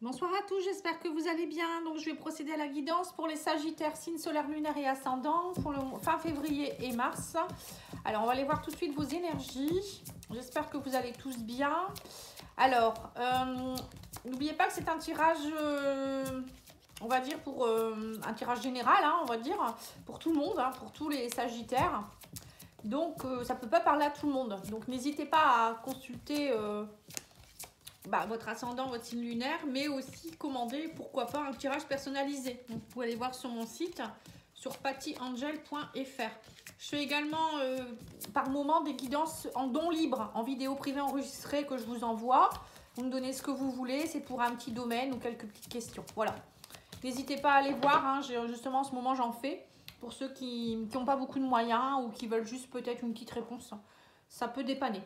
Bonsoir à tous, j'espère que vous allez bien. Donc je vais procéder à la guidance pour les Sagittaires, signes solaires, lunaires et ascendants pour le fin février et mars. Alors on va aller voir tout de suite vos énergies. J'espère que vous allez tous bien. Alors, n'oubliez pas que c'est un tirage, on va dire pour un tirage général, hein, on va dire, pour tout le monde, hein, pour tous les Sagittaires. Donc ça ne peut pas parler à tout le monde. Donc n'hésitez pas à consulter votre ascendant, votre signe lunaire, mais aussi commander, pourquoi pas, un tirage personnalisé. Donc, vous pouvez aller voir sur mon site, sur pattyangel.fr. Je fais également par moment des guidances en don libre, en vidéo privée enregistrée que je vous envoie. Vous me donnez ce que vous voulez, c'est pour un petit domaine ou quelques petites questions. Voilà. N'hésitez pas à aller voir, hein, justement en ce moment j'en fais. Pour ceux qui n'ont pas beaucoup de moyens ou qui veulent juste peut-être une petite réponse, ça peut dépanner.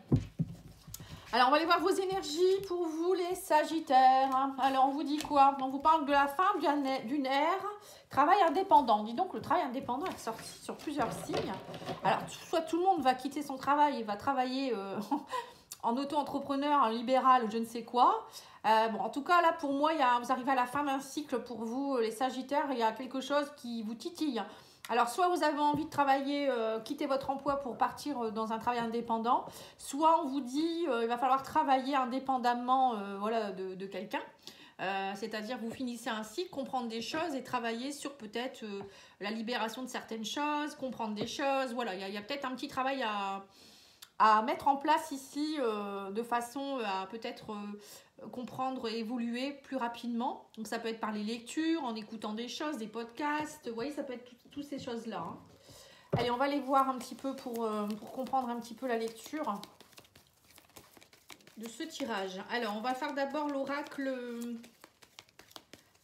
Alors, on va aller voir vos énergies pour vous, les Sagittaires. Alors, on vous dit quoi? On vous parle de la fin d'une ère. Travail indépendant. Dis donc, le travail indépendant est sorti sur plusieurs signes. Alors, soit tout le monde va quitter son travail et va travailler en auto-entrepreneur, en libéral, je ne sais quoi. En tout cas, là, pour moi, vous arrivez à la fin d'un cycle pour vous, les Sagittaires. Il y a quelque chose qui vous titille. Alors, soit vous avez envie de travailler, quitter votre emploi pour partir dans un travail indépendant, soit on vous dit il va falloir travailler indépendamment de quelqu'un. C'est-à-dire vous finissez un cycle, comprendre des choses et travailler sur peut-être la libération de certaines choses, comprendre des choses. Voilà, il y a peut-être un petit travail à mettre en place ici de façon à peut-être comprendre et évoluer plus rapidement. Donc ça peut être par les lectures, en écoutant des choses, des podcasts, vous voyez, ça peut être toutes ces choses-là. Hein. Allez, on va aller voir un petit peu pour comprendre un petit peu la lecture de ce tirage. Alors, on va faire d'abord l'oracle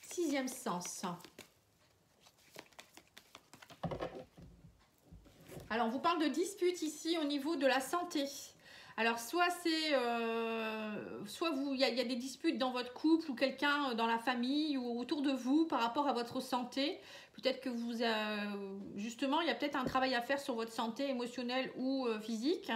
6e sens. Alors, on vous parle de disputes ici au niveau de la santé. Alors, soit c'est, il y a des disputes dans votre couple ou quelqu'un dans la famille ou autour de vous par rapport à votre santé. Peut-être que justement, il y a peut-être un travail à faire sur votre santé émotionnelle ou physique.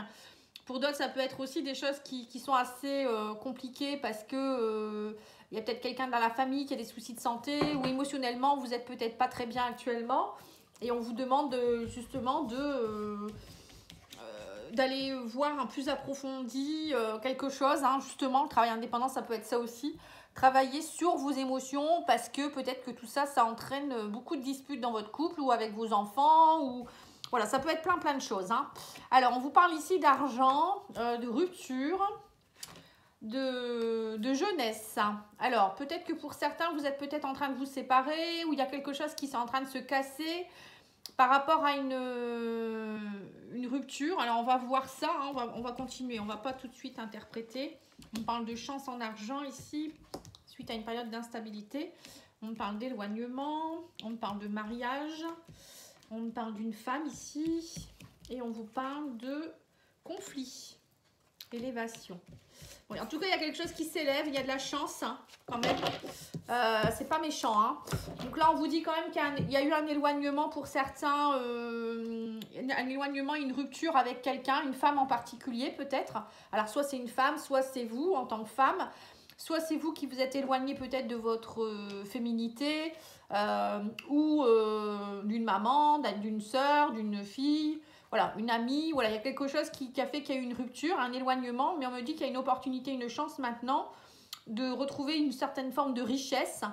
Pour d'autres, ça peut être aussi des choses qui sont assez compliquées parce que il y a peut-être quelqu'un dans la famille qui a des soucis de santé ou émotionnellement, vous n'êtes peut-être pas très bien actuellement. Et on vous demande justement d'aller voir un plus approfondi quelque chose. Hein, justement, le travail indépendant, ça peut être ça aussi. Travailler sur vos émotions parce que peut-être que tout ça, ça entraîne beaucoup de disputes dans votre couple ou avec vos enfants. Ou voilà, ça peut être plein de choses. Hein. Alors, on vous parle ici d'argent, de rupture, de jeunesse. Alors, peut-être que pour certains, vous êtes peut-être en train de vous séparer ou il y a quelque chose qui est en train de se casser par rapport à une rupture. Alors, on va voir ça, hein, on va continuer. On ne va pas tout de suite interpréter. On parle de chance en argent ici, suite à une période d'instabilité. On parle d'éloignement, on parle de mariage, on parle d'une femme ici. Et on vous parle de conflit, élévation. Bon, en tout cas, il y a quelque chose qui s'élève, il y a de la chance hein, quand même. C'est pas méchant. Hein. Donc là, on vous dit quand même qu'il y a eu un éloignement pour certains, un éloignement, une rupture avec quelqu'un, une femme en particulier peut-être. Alors, soit c'est une femme, soit c'est vous en tant que femme, soit c'est vous qui vous êtes éloigné peut-être de votre féminité ou d'une maman, d'une sœur, d'une fille. Voilà, une amie, voilà, il y a quelque chose qui a fait qu'il y a eu une rupture, un éloignement, mais on me dit qu'il y a une opportunité, une chance maintenant de retrouver une certaine forme de richesse.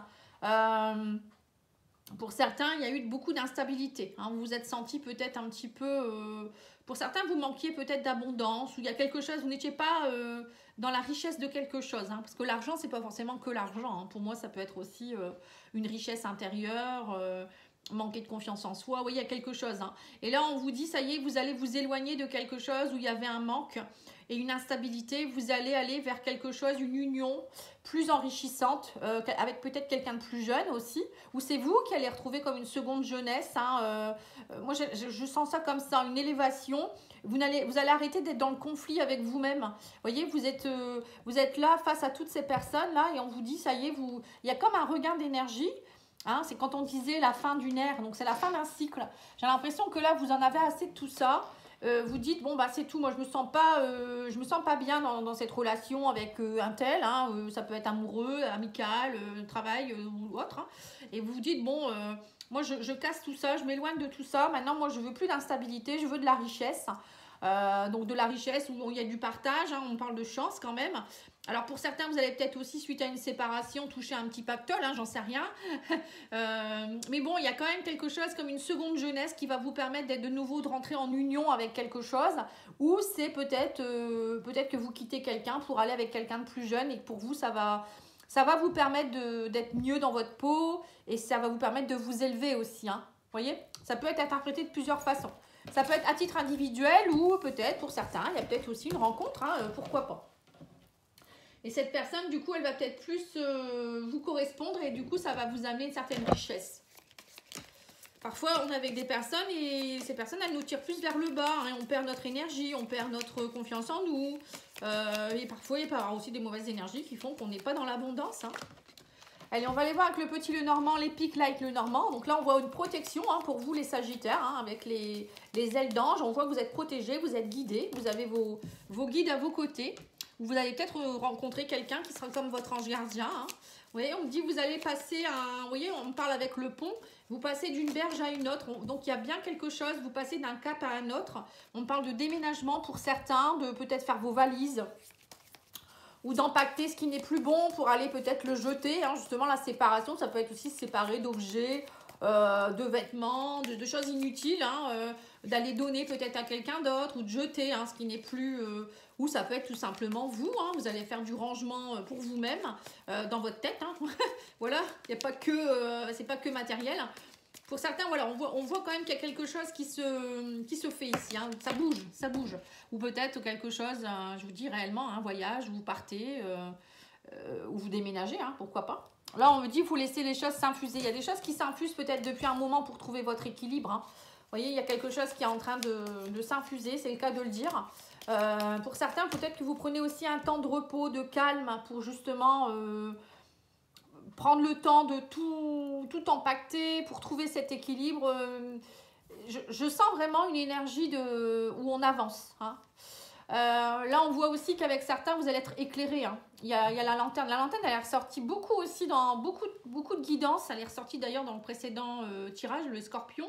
Pour certains, il y a eu beaucoup d'instabilité. Hein, vous vous êtes senti peut-être un petit peu... pour certains, vous manquiez peut-être d'abondance, ou il y a quelque chose, vous n'étiez pas dans la richesse de quelque chose. Hein, parce que l'argent, c'est pas forcément que l'argent. Hein. Pour moi, ça peut être aussi une richesse intérieure, manquer de confiance en soi, oui, il y a quelque chose. Hein. Et là, on vous dit, ça y est, vous allez vous éloigner de quelque chose où il y avait un manque et une instabilité. Vous allez aller vers quelque chose, une union plus enrichissante, avec peut-être quelqu'un de plus jeune aussi, ou c'est vous qui allez retrouver comme une seconde jeunesse. Hein, moi, je sens ça comme ça, une élévation. Vous allez arrêter d'être dans le conflit avec vous-même. Vous voyez, vous êtes là face à toutes ces personnes-là et on vous dit, ça y est, il y a comme un regain d'énergie. Hein, c'est quand on disait la fin d'une ère, donc c'est la fin d'un cycle. J'ai l'impression que là, vous en avez assez de tout ça vous dites, bon, bah c'est tout, moi je me sens pas bien dans cette relation avec un tel, hein, ça peut être amoureux, amical, travail ou autre, hein, et vous vous dites, bon, moi je casse tout ça, je m'éloigne de tout ça, maintenant moi je veux plus d'instabilité, je veux de la richesse. Donc de la richesse où il y a du partage, hein, on parle de chance quand même. Alors pour certains, vous allez peut-être aussi, suite à une séparation, toucher un petit pactole, hein, j'en sais rien. Mais bon, il y a quand même quelque chose comme une seconde jeunesse qui va vous permettre d'être de nouveau, de rentrer en union avec quelque chose. Ou c'est peut-être que vous quittez quelqu'un pour aller avec quelqu'un de plus jeune et que pour vous, ça va vous permettre d'être mieux dans votre peau et ça va vous permettre de vous élever aussi. Hein. Vous voyez, ça peut être interprété de plusieurs façons. Ça peut être à titre individuel ou peut-être pour certains, il y a peut-être aussi une rencontre, hein, pourquoi pas. Et cette personne, du coup, elle va peut-être plus vous correspondre et du coup, ça va vous amener une certaine richesse. Parfois, on est avec des personnes et ces personnes, elles nous tirent plus vers le bas. Hein, on perd notre énergie, on perd notre confiance en nous. Et parfois, il peut y avoir aussi des mauvaises énergies qui font qu'on n'est pas dans l'abondance. Hein. Allez, on va aller voir avec le petit le normand, les pics like le normand. Donc là, on voit une protection hein, pour vous les sagittaires, hein, avec les ailes d'ange. On voit que vous êtes protégés, vous êtes guidés, vous avez vos guides à vos côtés. Vous allez peut-être rencontrer quelqu'un qui sera comme votre ange gardien. Hein. Vous voyez, on me dit vous allez passer vous voyez, on parle avec le pont. Vous passez d'une berge à une autre. Donc, il y a bien quelque chose. Vous passez d'un cap à un autre. On parle de déménagement pour certains, de peut-être faire vos valises ou d'empacter ce qui n'est plus bon pour aller peut-être le jeter. Hein. Justement, la séparation, ça peut être aussi se séparer d'objets, de vêtements, de choses inutiles, hein, d'aller donner peut-être à quelqu'un d'autre ou de jeter hein, ce qui n'est plus... ou ça peut être tout simplement vous, hein, vous allez faire du rangement pour vous-même dans votre tête. Hein. Voilà, il n'y a pas que, c'est pas que matériel. Pour certains, voilà, on voit quand même qu'il y a quelque chose qui se fait ici. Hein. Ça bouge, ça bouge. Ou peut-être quelque chose, je vous dis réellement, un voyage, vous partez ou vous déménagez, hein, pourquoi pas. Là, on me dit, il faut laisser les choses s'infuser. Il y a des choses qui s'infusent peut-être depuis un moment pour trouver votre équilibre. Hein. Vous voyez, il y a quelque chose qui est en train de s'infuser, c'est le cas de le dire. Pour certains, peut-être que vous prenez aussi un temps de repos, de calme pour justement... prendre le temps de tout empacter pour trouver cet équilibre. Je sens vraiment une énergie où on avance. Hein. Là, on voit aussi qu'avec certains, vous allez être éclairés. Hein. Il y a la lanterne. La lanterne, elle est ressortie beaucoup aussi dans beaucoup de guidance. Elle est ressortie d'ailleurs dans le précédent tirage, le scorpion.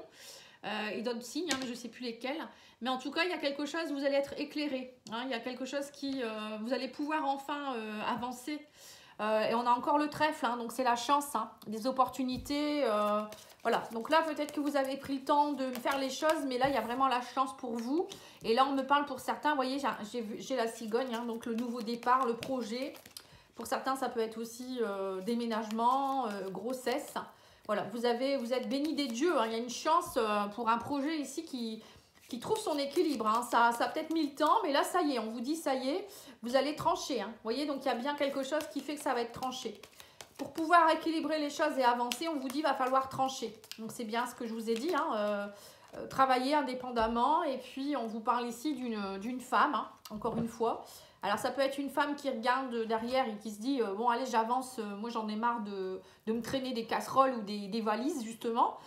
Et d'autres signes, hein, mais je ne sais plus lesquels. Mais en tout cas, il y a quelque chose, vous allez être éclairés. Hein. Il y a quelque chose qui... vous allez pouvoir enfin avancer. Et on a encore le trèfle, hein, donc c'est la chance, hein, des opportunités. Voilà, donc là peut-être que vous avez pris le temps de faire les choses, mais là il y a vraiment la chance pour vous. Et là on me parle pour certains, vous voyez, j'ai la cigogne, hein, donc le nouveau départ, le projet. Pour certains ça peut être aussi déménagement, grossesse. Voilà, vous êtes bénis des dieux, hein, il y a une chance pour un projet ici qui trouve son équilibre. Hein. Ça a peut-être mis le temps, mais là, ça y est, on vous dit, ça y est, vous allez trancher. Hein. Vous voyez, donc il y a bien quelque chose qui fait que ça va être tranché. Pour pouvoir équilibrer les choses et avancer, on vous dit, il va falloir trancher. Donc c'est bien ce que je vous ai dit, hein, travailler indépendamment. Et puis, on vous parle ici d'une femme, hein, encore une fois. Alors, ça peut être une femme qui regarde derrière et qui se dit, bon, allez, j'avance, moi, j'en ai marre de me traîner des casseroles ou des valises, justement.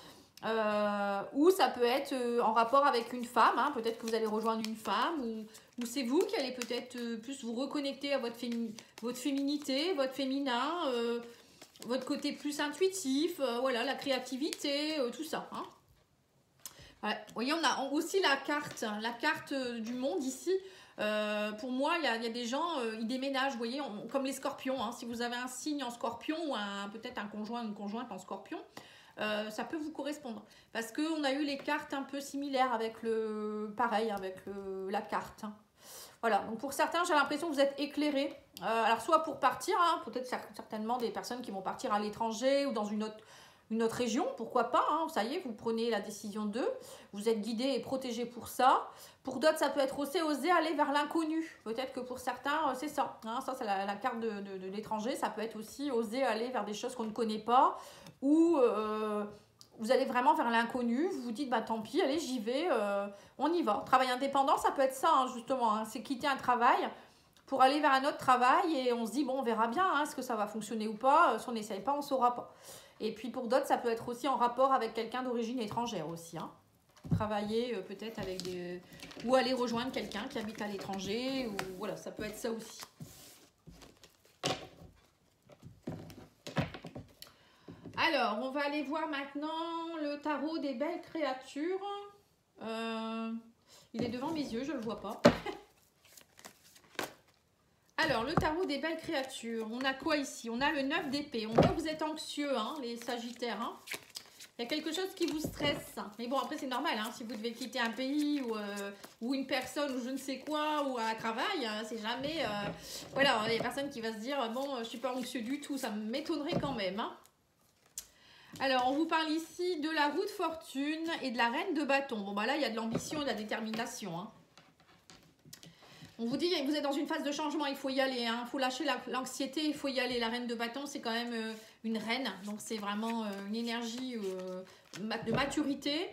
Ou ça peut être en rapport avec une femme, hein, peut-être que vous allez rejoindre une femme ou c'est vous qui allez peut-être plus vous reconnecter à votre féminité, votre féminin, votre côté plus intuitif, voilà, la créativité, tout ça. Hein. Ouais. Vous voyez, on a aussi la carte du monde ici. Pour moi, il y a des gens, ils déménagent, vous voyez, comme les scorpions. Hein, si vous avez un signe en scorpion ou peut-être un conjoint ou une conjointe en scorpion, ça peut vous correspondre parce qu'on a eu les cartes un peu similaires avec la carte. Hein. Voilà, donc pour certains, j'ai l'impression que vous êtes éclairés. Alors, soit pour partir, hein, peut-être certainement des personnes qui vont partir à l'étranger ou dans une autre région, pourquoi pas, hein, ça y est, vous prenez la décision d'eux, vous êtes guidés et protégés pour ça. Pour d'autres, ça peut être aussi oser aller vers l'inconnu. Peut-être que pour certains, c'est ça. Hein, ça, c'est la carte de l'étranger. Ça peut être aussi oser aller vers des choses qu'on ne connaît pas ou vous allez vraiment vers l'inconnu. Vous vous dites, bah tant pis, allez, j'y vais, on y va. Travail indépendant, ça peut être ça, hein, justement. Hein, c'est quitter un travail pour aller vers un autre travail et on se dit, bon, on verra bien, hein, est-ce que ça va fonctionner ou pas. Si on n'essaye pas, on ne saura pas. Et puis pour d'autres, ça peut être aussi en rapport avec quelqu'un d'origine étrangère aussi. Hein. Travailler peut-être avec des... Ou aller rejoindre quelqu'un qui habite à l'étranger. Ou voilà, ça peut être ça aussi. Alors, on va aller voir maintenant le tarot des belles créatures. Il est devant mes yeux, je ne le vois pas. Alors, le tarot des belles créatures. On a quoi ici? On a le 9 d'épée. On voit que vous êtes anxieux, hein, les sagittaires. Hein. Il y a quelque chose qui vous stresse. Mais bon, après, c'est normal. Hein, si vous devez quitter un pays ou une personne ou je ne sais quoi ou un travail, c'est jamais... voilà, il y a personne qui va se dire, bon, je ne suis pas anxieux du tout. Ça m'étonnerait quand même. Hein. Alors, on vous parle ici de la roue de fortune et de la reine de bâton. Bon, bah là, il y a de l'ambition et de la détermination. Hein. On vous dit, vous êtes dans une phase de changement, il faut y aller. Il faut lâcher l'anxiété, il faut y aller. La reine de bâton, c'est quand même une reine. Donc, c'est vraiment une énergie de maturité.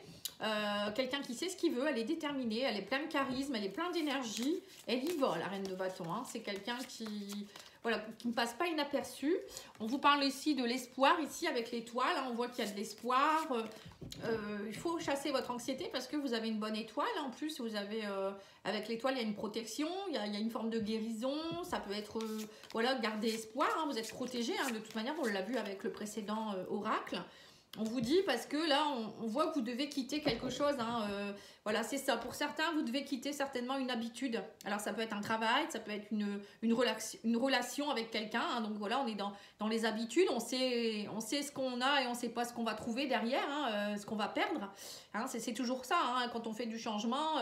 Quelqu'un qui sait ce qu'il veut, elle est déterminée, elle est pleine de charisme, elle est pleine d'énergie. Elle y va, la reine de bâton. Hein. C'est quelqu'un qui... Voilà, qui ne passe pas inaperçu. On vous parle ici de l'espoir, ici avec l'étoile. Hein, on voit qu'il y a de l'espoir. Il faut chasser votre anxiété parce que vous avez une bonne étoile. En plus, vous avez, avec l'étoile, il y a une protection, il y a une forme de guérison. Ça peut être, voilà, garder espoir. Hein, vous êtes protégé. Hein, de toute manière, on l'a vu avec le précédent oracle. On vous dit parce que là, on voit que vous devez quitter quelque chose. Hein, voilà, c'est ça. Pour certains, vous devez quitter certainement une habitude. Alors, ça peut être un travail, ça peut être une relation avec quelqu'un. Hein, donc, voilà, on est dans les habitudes. On sait ce qu'on a et on ne sait pas ce qu'on va trouver derrière, hein, ce qu'on va perdre. Hein, c'est toujours ça. Hein, quand on fait du changement,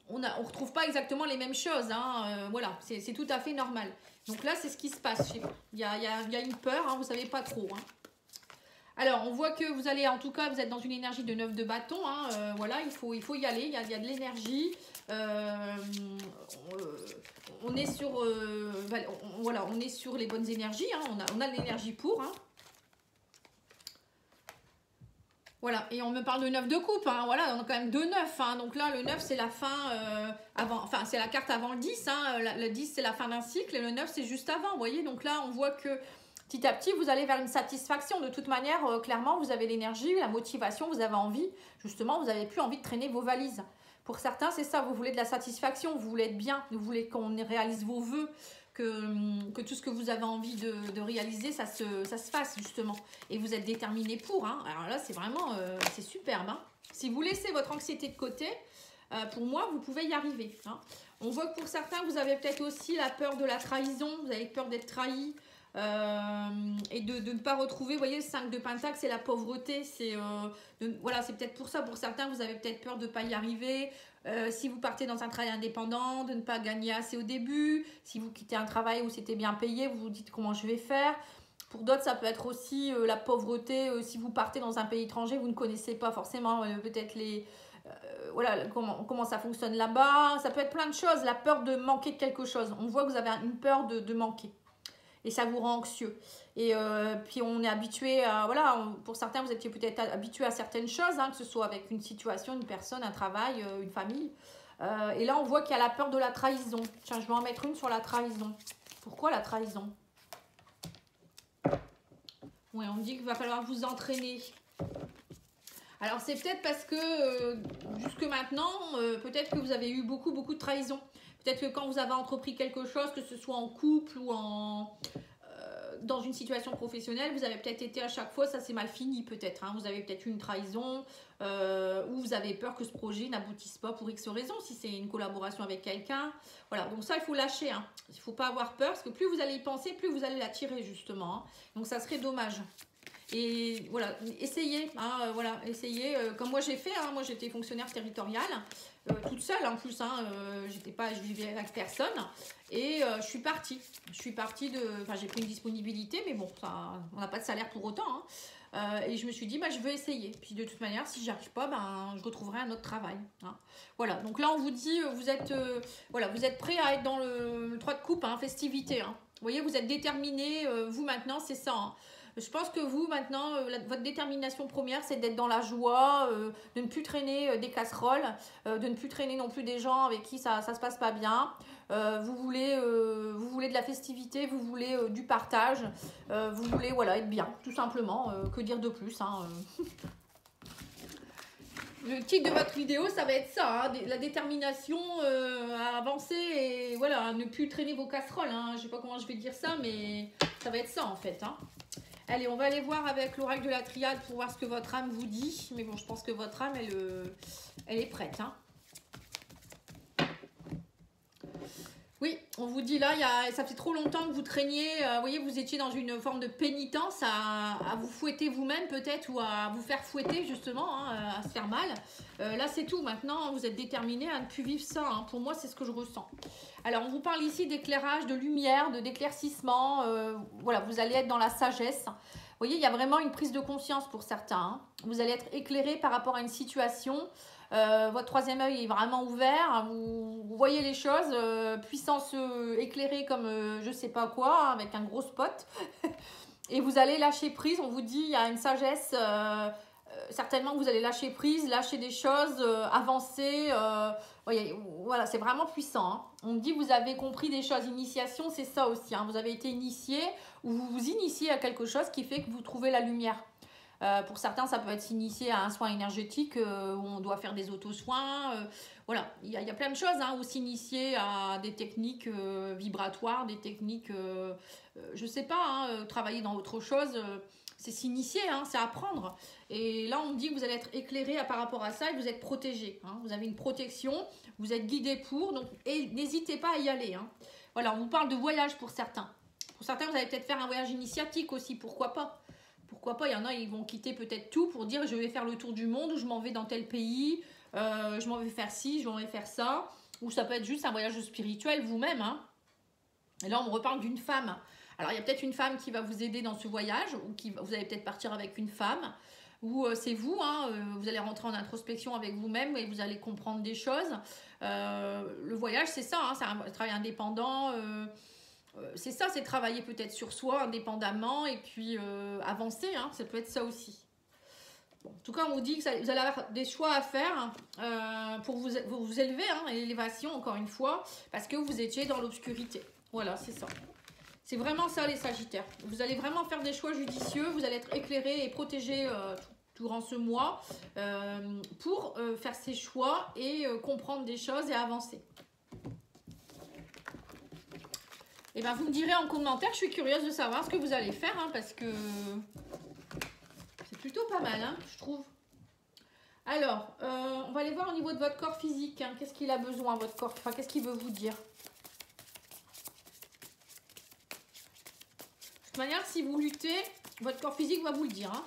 on ne retrouve pas exactement les mêmes choses. Hein, voilà, c'est tout à fait normal. Donc là, c'est ce qui se passe. Il y a une peur, hein, vous ne savez pas trop. Hein. Alors, on voit que vous allez, en tout cas, vous êtes dans une énergie de 9 de bâton. Hein, voilà, il faut y aller, il y a de l'énergie. On est sur, voilà, on est sur les bonnes énergies. Hein, on a de l'énergie pour. Hein. Voilà, et on me parle de 9 de coupe. Hein, voilà, on a quand même 2 9. Hein, donc là, le 9, c'est la fin avant, enfin, c'est la carte avant le 10. Hein, le 10, c'est la fin d'un cycle et le 9, c'est juste avant. Vous voyez, donc là, on voit que... Petit à petit, vous allez vers une satisfaction. De toute manière, clairement, vous avez l'énergie, la motivation, vous avez envie. Justement, vous n'avez plus envie de traîner vos valises. Pour certains, c'est ça, vous voulez de la satisfaction, vous voulez être bien, vous voulez qu'on réalise vos vœux, que tout ce que vous avez envie de réaliser, ça se fasse, justement. Et vous êtes déterminé pour. Hein. Alors là, c'est vraiment, c'est superbe. Hein. Si vous laissez votre anxiété de côté, pour moi, vous pouvez y arriver. Hein. On voit que pour certains, vous avez peut-être aussi la peur de la trahison, vous avez peur d'être trahi. Et de ne pas retrouver, vous voyez, le 5 de Pentacle, c'est la pauvreté, voilà, c'est peut-être pour ça, pour certains, vous avez peut-être peur de ne pas y arriver, si vous partez dans un travail indépendant, de ne pas gagner assez au début, si vous quittez un travail où c'était bien payé, vous vous dites comment je vais faire. Pour d'autres, ça peut être aussi la pauvreté, si vous partez dans un pays étranger, vous ne connaissez pas forcément peut-être voilà, comment ça fonctionne là-bas, ça peut être plein de choses, la peur de manquer de quelque chose, on voit que vous avez une peur de manquer. Et ça vous rend anxieux. Et puis on est habitué à... Voilà, pour certains, vous étiez peut-être habitué à certaines choses, hein, que ce soit avec une situation, une personne, un travail, une famille. Et là, on voit qu'il y a la peur de la trahison. Tiens, je vais en mettre une sur la trahison. Pourquoi la trahison? Ouais, on dit qu'il va falloir vous entraîner. Alors, c'est peut-être parce que jusque maintenant, peut-être que vous avez eu beaucoup de trahison. Peut-être que quand vous avez entrepris quelque chose, que ce soit en couple ou dans une situation professionnelle, vous avez peut-être été à chaque fois, ça s'est mal fini peut-être. Hein, vous avez peut-être eu une trahison ou vous avez peur que ce projet n'aboutisse pas pour X raisons, si c'est une collaboration avec quelqu'un. Voilà, donc ça, il faut lâcher. Hein. Il ne faut pas avoir peur, parce que plus vous allez y penser, plus vous allez l'attirer justement. Hein. Donc ça serait dommage. Et voilà, essayez, hein, voilà, essayez, comme moi j'ai fait, hein, moi j'étais fonctionnaire territoriale, toute seule en plus, hein, je vivais avec personne, et je suis partie enfin j'ai pris une disponibilité, mais bon, ça, on n'a pas de salaire pour autant, hein, et je me suis dit, bah, je veux essayer, puis de toute manière, si j'arrive pas, ben, je retrouverai un autre travail, hein. Voilà, donc là on vous dit, voilà, vous êtes prêts à être dans le 3 de coupe, hein, festivité, hein. Vous voyez, vous êtes déterminés, vous maintenant, c'est ça, hein. Je pense que vous, maintenant, votre détermination première, c'est d'être dans la joie, de ne plus traîner des casseroles, de ne plus traîner non plus des gens avec qui ça se passe pas bien. Vous voulez de la festivité, vous voulez du partage, vous voulez voilà, être bien, tout simplement. Que dire de plus, hein. Le titre de votre vidéo, ça va être ça, hein, la détermination à avancer et voilà, à ne plus traîner vos casseroles. Hein. Je ne sais pas comment je vais dire ça, mais ça va être ça en fait. Hein. Allez, on va aller voir avec l'oracle de la triade pour voir ce que votre âme vous dit. Mais bon, je pense que votre âme, elle est prête. Hein. Oui, on vous dit là, ça fait trop longtemps que vous traîniez, vous voyez, vous étiez dans une forme de pénitence à vous fouetter vous-même peut-être ou à vous faire fouetter justement, hein, à se faire mal. Là, c'est tout. Maintenant, vous êtes déterminé à ne plus vivre ça. Hein. Pour moi, c'est ce que je ressens. Alors, on vous parle ici d'éclairage, de lumière, d'éclaircissement. Voilà, vous allez être dans la sagesse. Vous voyez, il y a vraiment une prise de conscience pour certains. Hein. Vous allez être éclairé par rapport à une situation. Votre troisième œil est vraiment ouvert, vous voyez les choses, puissance éclairée comme je sais pas quoi, avec un gros spot. Et vous allez lâcher prise, on vous dit, il y a une sagesse, certainement que vous allez lâcher prise, lâcher des choses, avancer. Voyez, voilà, c'est vraiment puissant. Hein. On dit vous avez compris des choses, initiation, c'est ça aussi. Hein. Vous avez été initié ou vous vous initiez à quelque chose qui fait que vous trouvez la lumière. Pour certains, ça peut être s'initier à un soin énergétique où on doit faire des auto-soins. Voilà, il y a plein de choses. Hein, ou s'initier à des techniques vibratoires, des techniques, je sais pas, hein, travailler dans autre chose. C'est s'initier, hein, c'est apprendre. Et là, on dit que vous allez être éclairé par rapport à ça et vous êtes protégé. Hein, vous avez une protection, vous êtes guidé pour. Donc, et n'hésitez pas à y aller. Hein. Voilà, on vous parle de voyage pour certains. Pour certains, vous allez peut-être faire un voyage initiatique aussi, pourquoi pas. Pourquoi pas, il y en a, ils vont quitter peut-être tout pour dire je vais faire le tour du monde ou je m'en vais dans tel pays, je m'en vais faire ci, je m'en vais faire ça. Ou ça peut être juste un voyage spirituel vous-même. Hein. Et là, on me reparle d'une femme. Alors, il y a peut-être une femme qui va vous aider dans ce voyage ou vous allez peut-être partir avec une femme. Ou c'est vous, hein, vous allez rentrer en introspection avec vous-même et vous allez comprendre des choses. Le voyage, c'est ça, hein, c'est un travail indépendant. C'est ça, c'est travailler peut-être sur soi indépendamment et puis avancer, hein, ça peut être ça aussi. Bon, en tout cas, on vous dit que vous allez avoir des choix à faire pour vous élever, hein, l'élévation encore une fois, parce que vous étiez dans l'obscurité. Voilà, c'est ça. C'est vraiment ça les Sagittaires. Vous allez vraiment faire des choix judicieux, vous allez être éclairés et protégés durant ce mois pour faire ces choix et comprendre des choses et avancer. Et bien, vous me direz en commentaire, je suis curieuse de savoir ce que vous allez faire, hein, parce que c'est plutôt pas mal, hein, je trouve. Alors, on va aller voir au niveau de votre corps physique, hein, qu'est-ce qu'il a besoin, votre corps, enfin, qu'est-ce qu'il veut vous dire. De toute manière, si vous luttez, votre corps physique va vous le dire. Hein.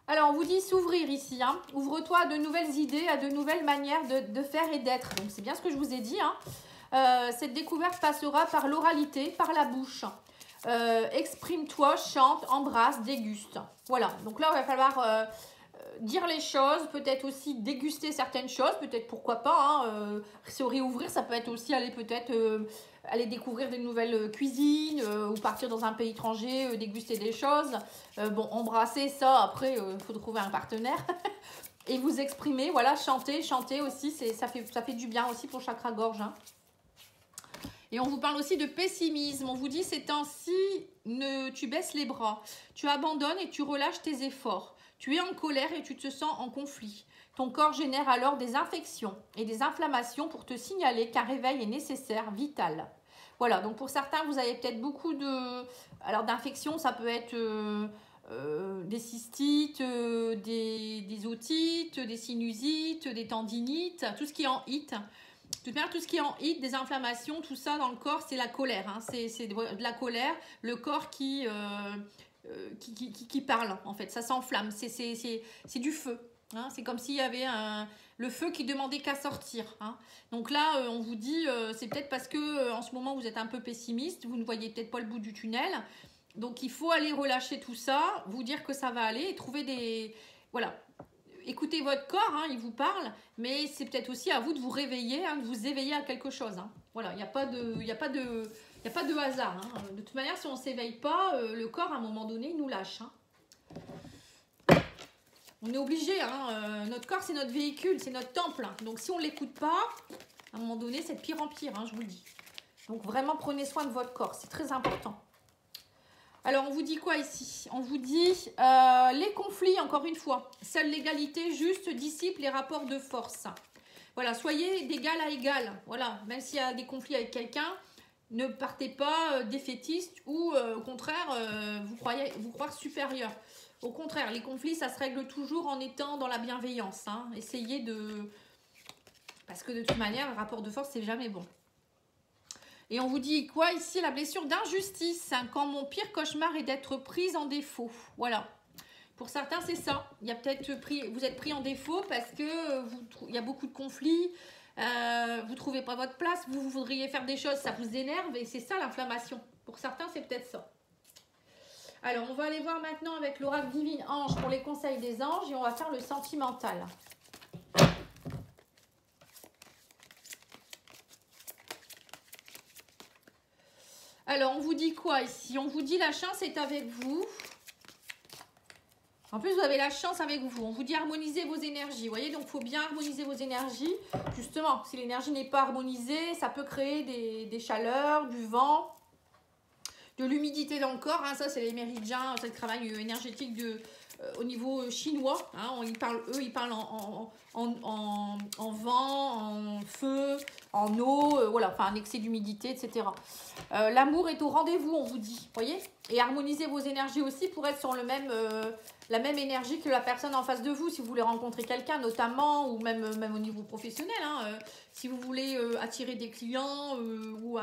Alors, on vous dit s'ouvrir ici, hein. Ouvre-toi à de nouvelles idées, à de nouvelles manières de faire et d'être. Donc, c'est bien ce que je vous ai dit, hein. Cette découverte passera par l'oralité, par la bouche. Exprime-toi, chante, embrasse, déguste. Voilà, donc là, il va falloir dire les choses, peut-être aussi déguster certaines choses, peut-être pourquoi pas. Hein, se réouvrir, ça peut être aussi aller peut-être aller découvrir des nouvelles cuisines ou partir dans un pays étranger, déguster des choses. Bon, embrasser ça, après, il faut trouver un partenaire. Et vous exprimer, voilà, chanter aussi, ça fait du bien aussi pour le chakra gorge. Hein. Et on vous parle aussi de pessimisme. On vous dit ces temps-ci, tu baisses les bras. Tu abandonnes et tu relâches tes efforts. Tu es en colère et tu te sens en conflit. Ton corps génère alors des infections et des inflammations pour te signaler qu'un réveil est nécessaire, vital. Voilà, donc pour certains, vous avez peut-être beaucoup d'infections. Ça peut être des cystites, des otites, des sinusites, des tendinites, tout ce qui est en hit. De toute manière, tout ce qui est en hit, des inflammations, tout ça dans le corps, c'est la colère. Hein. C'est de la colère, le corps qui parle, en fait. Ça s'enflamme, c'est du feu. Hein. C'est comme s'il y avait le feu qui demandait qu'à sortir. Hein. Donc là, on vous dit, c'est peut-être parce que en ce moment, vous êtes un peu pessimiste, vous ne voyez peut-être pas le bout du tunnel. Donc, il faut aller relâcher tout ça, vous dire que ça va aller et trouver des... Voilà. Écoutez votre corps, hein, il vous parle, mais c'est peut-être aussi à vous de vous réveiller, hein, de vous éveiller à quelque chose. Hein. Voilà, il n'y a pas de hasard. Hein. De toute manière, si on ne s'éveille pas, le corps, à un moment donné, il nous lâche. Hein. On est obligé. Hein, notre corps, c'est notre véhicule, c'est notre temple. Hein. Donc, si on ne l'écoute pas, à un moment donné, c'est de pire en pire, hein, je vous le dis. Donc, vraiment, prenez soin de votre corps. C'est très important. Alors, on vous dit quoi ici? On vous dit les conflits, encore une fois. Seule l'égalité juste dissipe les rapports de force. Voilà, soyez d'égal à égal. Voilà, même s'il y a des conflits avec quelqu'un, ne partez pas défaitiste ou au contraire, vous croire supérieur. Au contraire, les conflits, ça se règle toujours en étant dans la bienveillance. Hein. Essayez de... Parce que de toute manière, le rapport de force, c'est jamais bon. Et on vous dit quoi ici? La blessure d'injustice, hein, quand mon pire cauchemar est d'être prise en défaut. Voilà. Pour certains, c'est ça. Il y a peut-être vous êtes pris en défaut parce que il y a beaucoup de conflits, vous ne trouvez pas votre place, vous voudriez faire des choses, ça vous énerve et c'est ça l'inflammation. Pour certains, c'est peut-être ça. Alors, on va aller voir maintenant avec l'oracle divine ange pour les conseils des anges et on va faire le sentimental. Alors, on vous dit quoi ici? On vous dit la chance est avec vous. En plus, vous avez la chance avec vous. On vous dit harmoniser vos énergies. Vous voyez, donc il faut bien harmoniser vos énergies. Justement, si l'énergie n'est pas harmonisée, ça peut créer des chaleurs, du vent, de l'humidité dans le corps. Hein. Ça, c'est les méridiens, c'est le travail énergétique au niveau chinois. Hein. Ils parlent en vent, en feu, en eau, voilà, enfin un excès d'humidité, etc. L'amour est au rendez-vous, on vous dit, voyez. Et harmoniser vos énergies aussi pour être sur la même énergie que la personne en face de vous. Si vous voulez rencontrer quelqu'un, notamment, ou même au niveau professionnel, hein, si vous voulez attirer des clients ou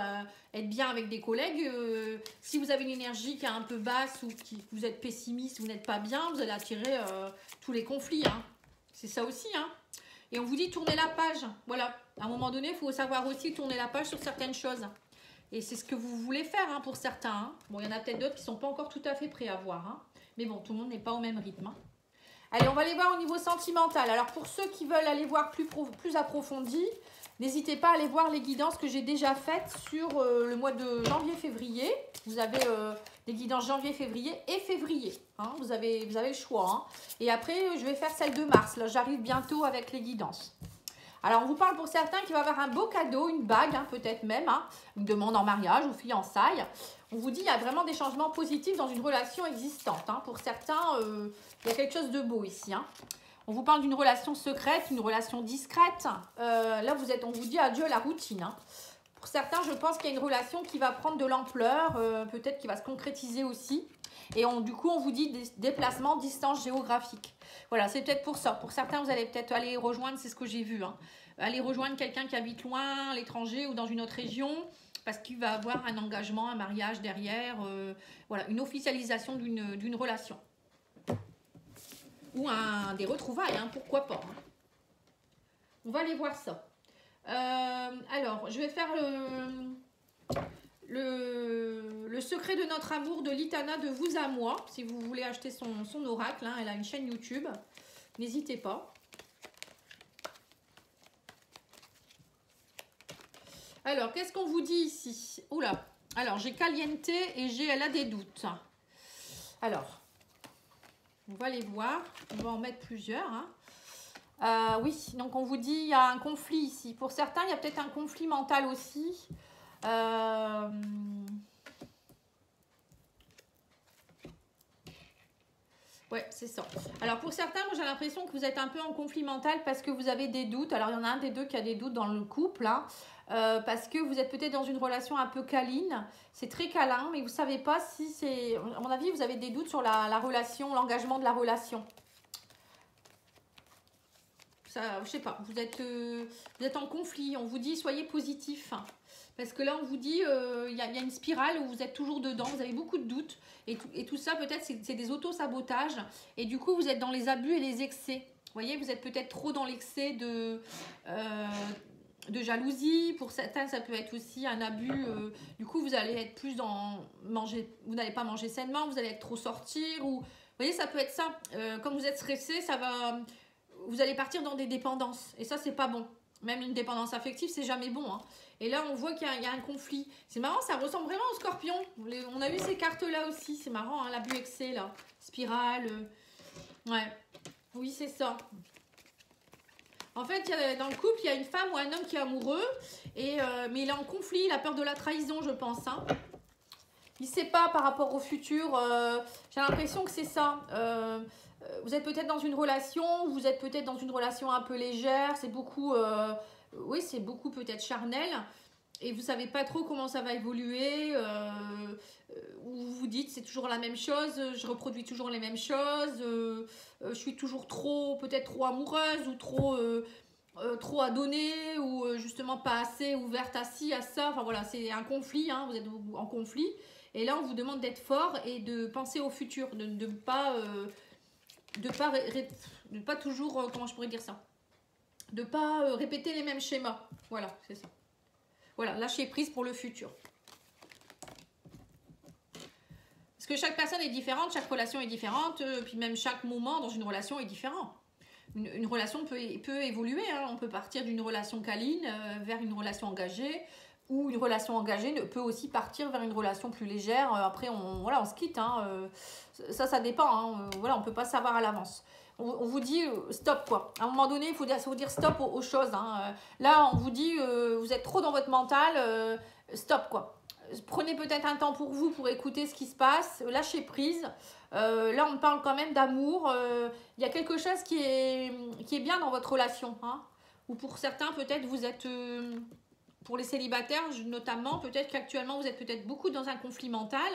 être bien avec des collègues, si vous avez une énergie qui est un peu basse ou que vous êtes pessimiste, vous n'êtes pas bien, vous allez attirer tous les conflits. Hein. C'est ça aussi, hein. Et on vous dit tourner la page. Voilà. À un moment donné, il faut savoir aussi tourner la page sur certaines choses. Et c'est ce que vous voulez faire hein, pour certains. Hein. Bon, il y en a peut-être d'autres qui ne sont pas encore tout à fait prêts à voir. Hein. Mais bon, tout le monde n'est pas au même rythme. Hein. Allez, on va aller voir au niveau sentimental. Alors, pour ceux qui veulent aller voir plus approfondi, n'hésitez pas à aller voir les guidances que j'ai déjà faites sur le mois de janvier-février. Vous avez des guidances janvier, février et février. Hein. Vous avez le choix. Hein. Et après, je vais faire celle de mars. Là, j'arrive bientôt avec les guidances. Alors, on vous parle pour certains qui va avoir un beau cadeau, une bague, hein, peut-être même, hein, une demande en mariage ou fiançailles. On vous dit qu'il y a vraiment des changements positifs dans une relation existante. Hein. Pour certains, il y a quelque chose de beau ici. Hein. On vous parle d'une relation secrète, une relation discrète. Là, on vous dit adieu à la routine. Hein. Pour certains, je pense qu'il y a une relation qui va prendre de l'ampleur, peut-être qui va se concrétiser aussi. Et du coup, on vous dit déplacement, distance géographique. Voilà, c'est peut-être pour ça. Pour certains, vous allez peut-être aller rejoindre, c'est ce que j'ai vu, hein, aller rejoindre quelqu'un qui habite loin, à l'étranger ou dans une autre région, parce qu'il va avoir un engagement, un mariage derrière, voilà, une officialisation d'une relation. Ou des retrouvailles, hein, pourquoi pas. Hein. On va aller voir ça. Alors, je vais faire le secret de notre amour de Litana de vous à moi. Si vous voulez acheter son oracle, hein, elle a une chaîne YouTube. N'hésitez pas. Alors, qu'est-ce qu'on vous dit ici? Oula. Alors, j'ai Caliente et elle a des doutes. Alors, on va les voir. On va en mettre plusieurs. Hein. Oui, donc on vous dit il y a un conflit ici. Pour certains, il y a peut-être un conflit mental aussi. Ouais, c'est ça. Alors pour certains, moi j'ai l'impression que vous êtes un peu en conflit mental parce que vous avez des doutes. Alors il y en a un des deux qui a des doutes dans le couple, hein, parce que vous êtes peut-être dans une relation un peu câline. C'est très câlin, mais vous ne savez pas si c'est... À mon avis, vous avez des doutes sur la relation, l'engagement de la relation. Ça, je sais pas, vous êtes en conflit. On vous dit soyez positif. Parce que là, on vous dit, il y a une spirale où vous êtes toujours dedans, vous avez beaucoup de doutes. Et tout ça, peut-être, c'est des auto-sabotages. Et du coup, vous êtes dans les abus et les excès. Vous voyez, vous êtes peut-être trop dans l'excès de jalousie. Pour certains, ça peut être aussi un abus. Du coup, vous allez être plus dans manger. Vous n'allez pas manger sainement, vous allez être trop sortir. Ou, vous voyez, ça peut être ça. Comme vous êtes stressé, vous allez partir dans des dépendances. Et ça, c'est pas bon. Même une dépendance affective, c'est jamais bon. Hein. Et là, on voit qu'il y a un conflit. C'est marrant, ça ressemble vraiment au scorpion. On a eu ces cartes-là aussi. C'est marrant, hein, l'abus excès, là. Spirale. Ouais. Oui, c'est ça. En fait, dans le couple, il y a une femme ou un homme qui est amoureux. Mais il est en conflit, il a peur de la trahison, je pense. Hein. Il ne sait pas par rapport au futur. J'ai l'impression que c'est ça. Vous êtes peut-être dans une relation, vous êtes peut-être dans une relation un peu légère. C'est beaucoup, oui, c'est beaucoup peut-être charnel. Et vous ne savez pas trop comment ça va évoluer. Ou vous vous dites c'est toujours la même chose, je reproduis toujours les mêmes choses. Je suis toujours peut-être trop amoureuse ou trop à donner ou justement pas assez ouverte à ci, à ça. Enfin voilà, c'est un conflit, hein, vous êtes en conflit. Et là, on vous demande d'être fort et de penser au futur, de ne pas, pas toujours, comment je pourrais dire ça, de ne pas répéter les mêmes schémas. Voilà, c'est ça. Voilà, lâcher prise pour le futur. Parce que chaque personne est différente, chaque relation est différente, puis même chaque moment dans une relation est différent. Une relation peut évoluer, hein. On peut partir d'une relation câline vers une relation engagée, ou une relation engagée peut aussi partir vers une relation plus légère. Après, on se quitte, hein. Ça dépend, hein. Voilà, on ne peut pas savoir à l'avance. On vous dit stop, quoi. À un moment donné, il faut dire stop aux choses, hein. Là, on vous dit vous êtes trop dans votre mental, stop, quoi. Prenez peut-être un temps pour vous, pour écouter ce qui se passe, lâchez prise. Là, on parle quand même d'amour. Il y a quelque chose qui est bien dans votre relation, hein. Ou pour certains, peut-être vous êtes, pour les célibataires notamment, peut-être qu'actuellement vous êtes peut-être beaucoup dans un conflit mental,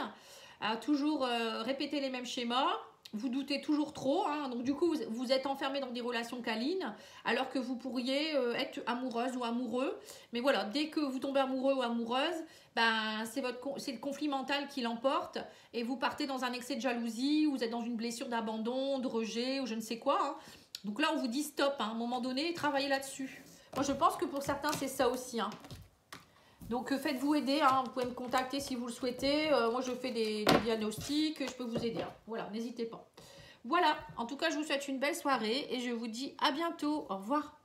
à toujours répéter les mêmes schémas. Vous doutez toujours trop, hein. Donc du coup vous êtes enfermé dans des relations câlines alors que vous pourriez être amoureuse ou amoureux. Mais voilà, dès que vous tombez amoureux ou amoureuse, ben, c'est le conflit mental qui l'emporte et vous partez dans un excès de jalousie, ou vous êtes dans une blessure d'abandon, de rejet ou je ne sais quoi, hein. Donc là on vous dit stop, hein. À un moment donné, travaillez là-dessus. Moi je pense que pour certains c'est ça aussi, hein. Donc faites-vous aider, hein. Vous pouvez me contacter si vous le souhaitez. Moi je fais des diagnostics, je peux vous aider, hein. Voilà, n'hésitez pas. Voilà, en tout cas je vous souhaite une belle soirée et je vous dis à bientôt. Au revoir.